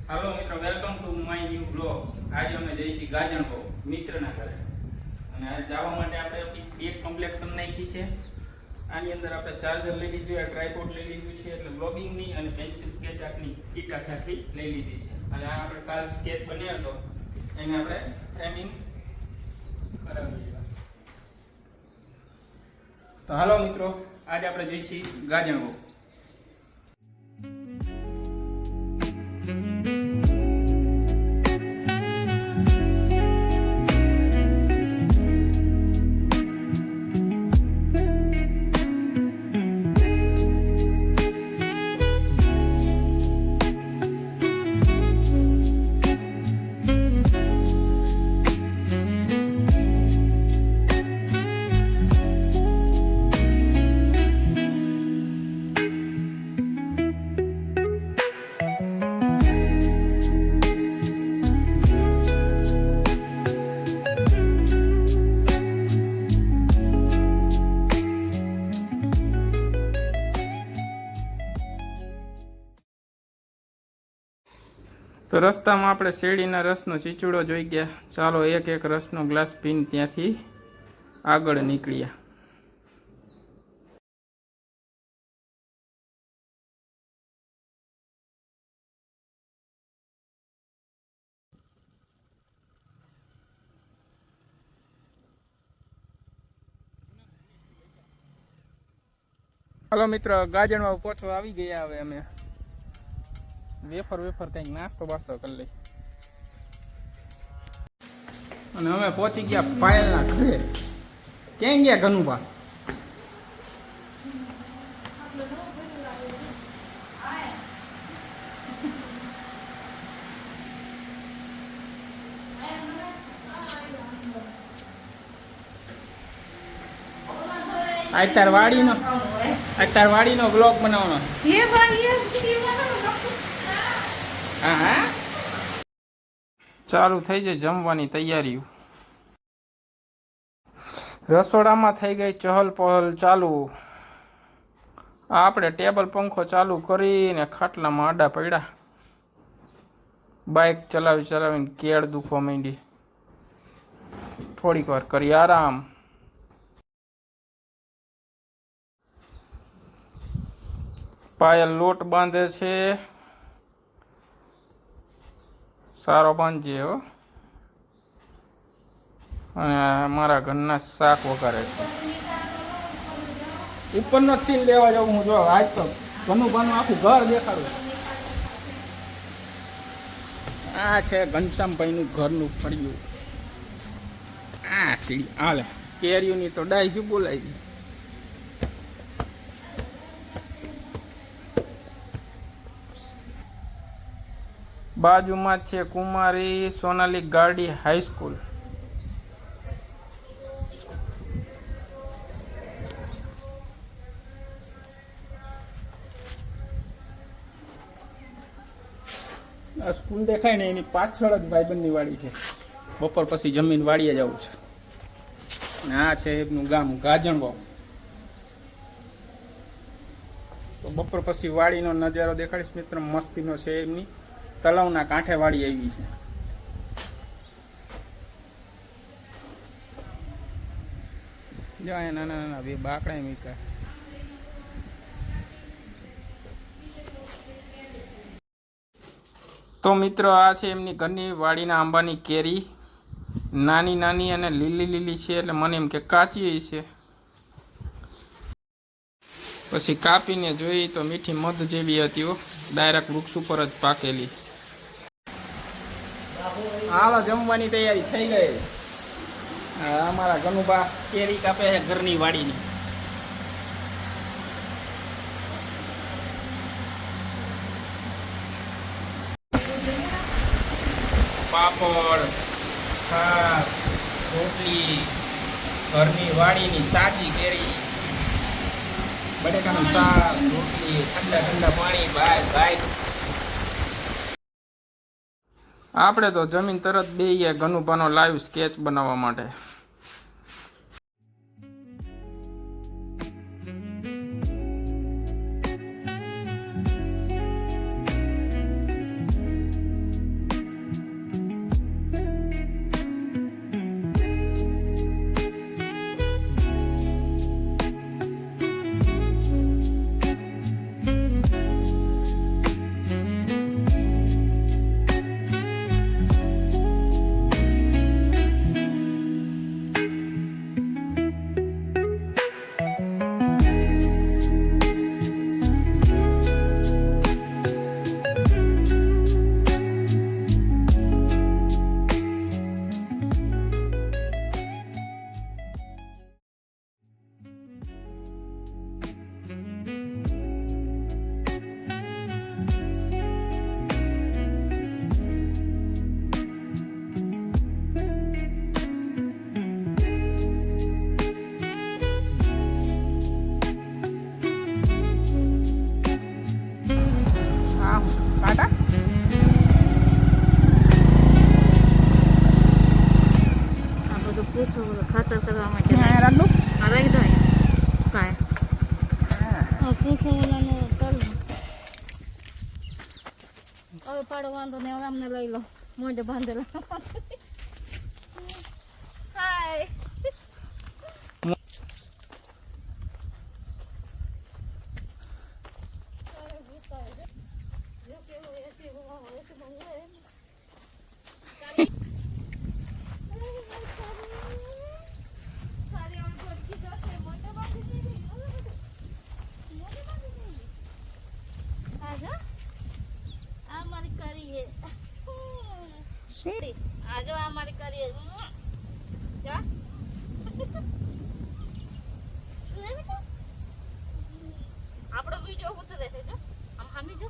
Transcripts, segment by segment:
હાલો મિત્રો, welcome to my new blog. આજે અમે જઈશું ગાજણકો મિત્રના ઘરે અને આ જવા માટે આપણે આપણી બેગ કમ્પ્લીટ કરી નાખી છે. આની અંદર આપણે ચાર્જર લઈ લીધું, આ ટ્રાયપોડ લઈ લીધું છે, એટલે બ્લોગિંગની અને પેન્સિલ સ્કેચ આર્ટની કીટ આખી લઈ લીધી છે. અને આ આપણે કાલ સ્કેચ બન્યો હતો એને આપણે ફ્રેમિંગ કરાવી છે. તો હાલો મિત્રો, આજે આપણે જઈશું ગાજણકો. તો રસ્તામાં આપણે શેરડીના રસનો ચીચુડો જોઈ ગયા. ચાલો એક એક રસનો ગ્લાસ પીને ત્યાંથી આગળ નીકળ્યા. હાલો મિત્રો, ગાજણમાં પહોંચવા આવી ગયા. હવે અમે વેફર કંઈક નાસ્તો બાસ્તો કરી લઈ અને અમે પહોંચી ગયા પાયલના ઘરે. ક્યાં ગયા ઘનુભા? અત્યાર વાડીનો બ્લોગ બનાવવાનો. હા, ચાલુ થઈ જાય જમવાની તૈયારી. રસોડામાં થઈ ગઈ ચહલ પહલ ચાલુ. આપણે ટેબલ પંખો ચાલુ કરીને ખાટલામાં આડા પડ્યા. બાઇક ચલાવીને કેળ દુખવા માંડી. થોડીક વાર કરી આરામ. પાયલ લોટ બાંધે છે. સારો બાંધજે હો. અને મારા ઘરના શાક વઘારે છે. ઉપરનો સીન લેવા જાઉં હું. જો આજ તો ઘનુભાનું આખું ઘર દેખાડું. આ છે ઘનશ્યામભાઈનું ઘરનું ફળિયું. આ સીડી હાલે કેરીઓની તો ડાઈ જ બોલાવી. બાજુમાં છે કુમારી સોનાલી ગાર્ડી હાઈસ્કૂલ. આ સ્કૂલ દેખાય ને એની પાછળ જ ભાઈબંધની વાડી છે. બપોર પછી જમીન વાડીએ જવું છે. અને આ છે એમનું ગામ ગાજણકો. તો બપોર પછી વાડીનો નજારો દેખાડીશ મિત્ર. મસ્તીનો છે એમની. તલાવના કાંઠે વાડી આવી છે. જો અહીંયા નાના બે બાકડા મૂક્યા. તો મિત્રો, આ છે એમની ઘરની વાડીના આંબાની કેરી. નાની અને લીલી છે, એટલે મને એમ કે કાચી છે. પછી કાપીને જોઈ તો મીઠી મધ જેવી હતી. ડાયરેક્ટ વૃક્ષ ઉપર જ પાકેલી. હાલો, જમવાની તૈયારી થઈ ગઈ. અમારા ઘનુભા કેરી કાપે છે ઘરની વાડીની. પાપડ, છાશ, રોટલી, ઘરની વાડીની તાજી કેરી, બટેકાનું શાક, રોટલી, ઠંડા પાણી. ભાઈ આપણે તો જમીન તરત બેહીએ ઘનુભાનો લાઈવ સ્કેચ બનાવવા માટે. હવે પાડો વાંધો ને હવે અમને લઈ લો મોઢે બાંધેલા હાય आजो हमारी करिए क्या આપણો વિડિયો હોતો રહેશે જો આમ હામી જો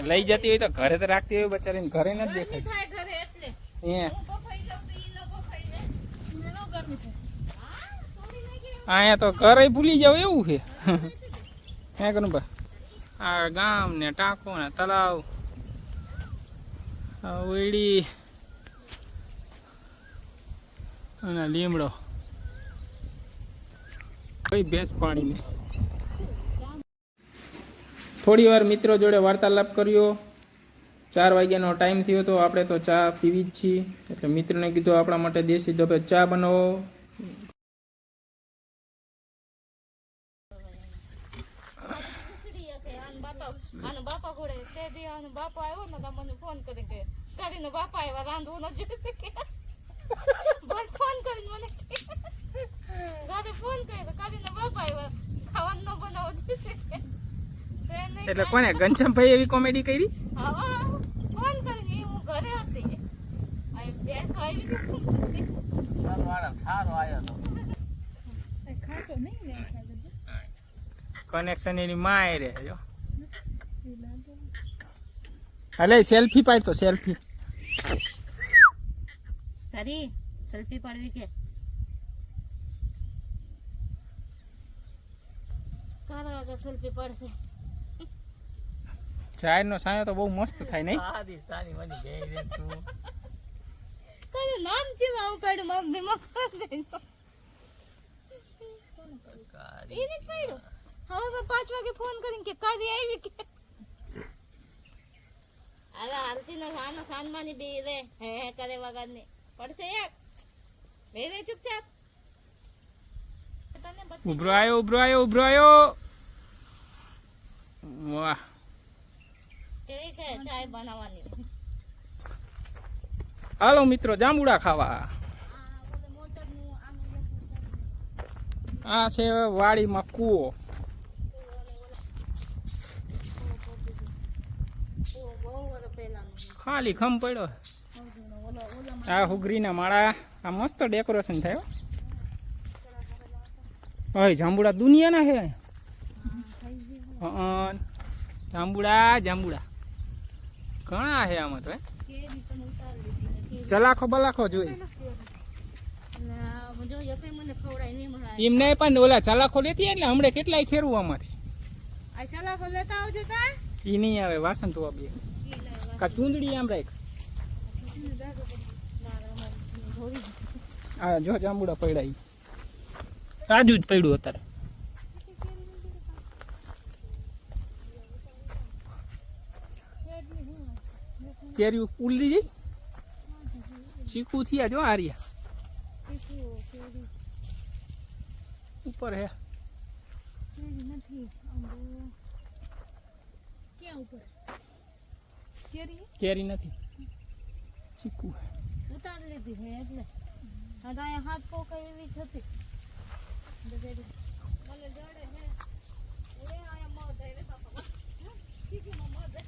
લઈ જતી હોય તો ઘરે તો રાખતી હોય બચારીને ઘરે ન દેખાય થાય ઘરે એટલે એ હું બફાઈ લઉં તો ઈ લોકો ખાઈ લે મને નો ગરમી થાય હા થોડી નહીં કે અહીંયા તો ઘરે ભૂલી જાવ એવું છે હે કરું બા આ ગામ ને ટાંકો ને તળાવ ઓયડી અને લીમડો કઈ ભેંસ પાણી ને થોડી વાર મિત્રો જોડે વાર્તાલાપ કર્યો 4 વાગ્યાનો ટાઈમ થયો તો આપણે તો ચા પીવી જ છીએ એટલે મિત્રને કીધું આપણા માટે દેશી ઢબે ચા બનાવો આનો બાપા ઘોડે તે દી આનો બાપા આવ્યો ને તો મને ફોન કરીને કે કારીનો બાપા આવ્યા રાંધવું ન જોઈશે કે બોલ ફોન કરીને મને ગાડે ફોન કર્યો કારીનો બાપા આવ્યા ખાવાનું ન બનાવો જોઈશે કે એટલે કોને ઘનશ્યામભાઈ એવી કોમેડી કરી હા ફોન કરીને હું ઘરે હતી આ બેસ આવી સારો આવ્યો તો ખાચો નહીં ને કનેક્શન એની માં રે જો અલે સેલ્ફી પાડ તો સેલ્ફી તારી સેલ્ફી પાડવી કે કારા આગળ સેલ્ફી પડશે ચાર નો સાયો તો બહુ મસ્ત થાય નહીં સાદી સાની મની ગઈ રે તું તારું નામ છે આવું પાડ્યું મારું દિમાગ એને પાડ્યું હવે તો 5 વાગે ફોન કરીને કે કારી આવી કે અરે હાલતી ને આનો સાનમાની બે રે હે કરે વગરની પડશે એક બે રે ચૂપચાપ ઉભરો આવ્યો વાહ કેવી કે ચાય બનાવવાની હાલો મિત્રો જાંબુડા ખાવા આ છે વાડીમાં કૂવો ખાલી ખમ પડ્યો આ હુગરીના માળા આ મસ્ત ડેકોરેશન થયો હવે જાંબુડા દુનિયાના છે જાંબુડા ઘણા છે આમાં તો ચલાખો બલાખો જોઈ એમ નહીં પણ ઓલા ચલાખો લેતી એટલે હમણાં કેટલાય ખેરવું આમાંથી એ નહીં આવે વાસણ તો બે કા ચૂંદડી આમ રાખ આ જો જાંબુડા પડ્યા તાજું જ પડ્યું અત્યારે કેરી ઉલડી જઈ ચીકુ થયા જો આર્યા ઉપર હે કેરી નથી ચીકુ ઉતારી લીધી છે એટલે આ હાથ પોકા એવી જ હતી મને જડે હે ઓરે આયા મોર દઈને પાપા ચીકુ માં મોર દે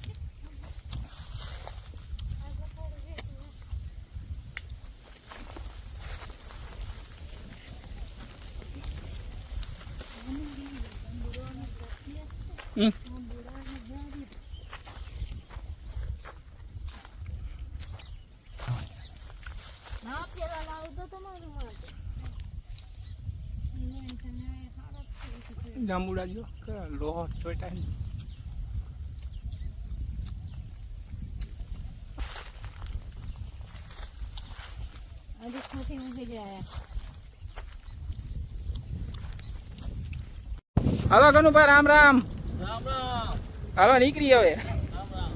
જાંબુડા જો લોહ ચોટા अभी खाते में भेजे आया હાલો કનુભાઈ રામ રામ. રામ રામ. હાલો નીકળી હવે. રામ રામ.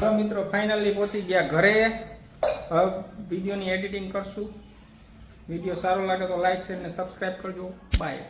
હાલો મિત્રો ફાઇનલી પહોંચી ગયા ઘરે. હવે વિડીયોની એડિટિંગ કરશું. વિડીયો સારો લાગે તો લાઈક શેર ને સબસ્ક્રાઈબ કરજો. બાય.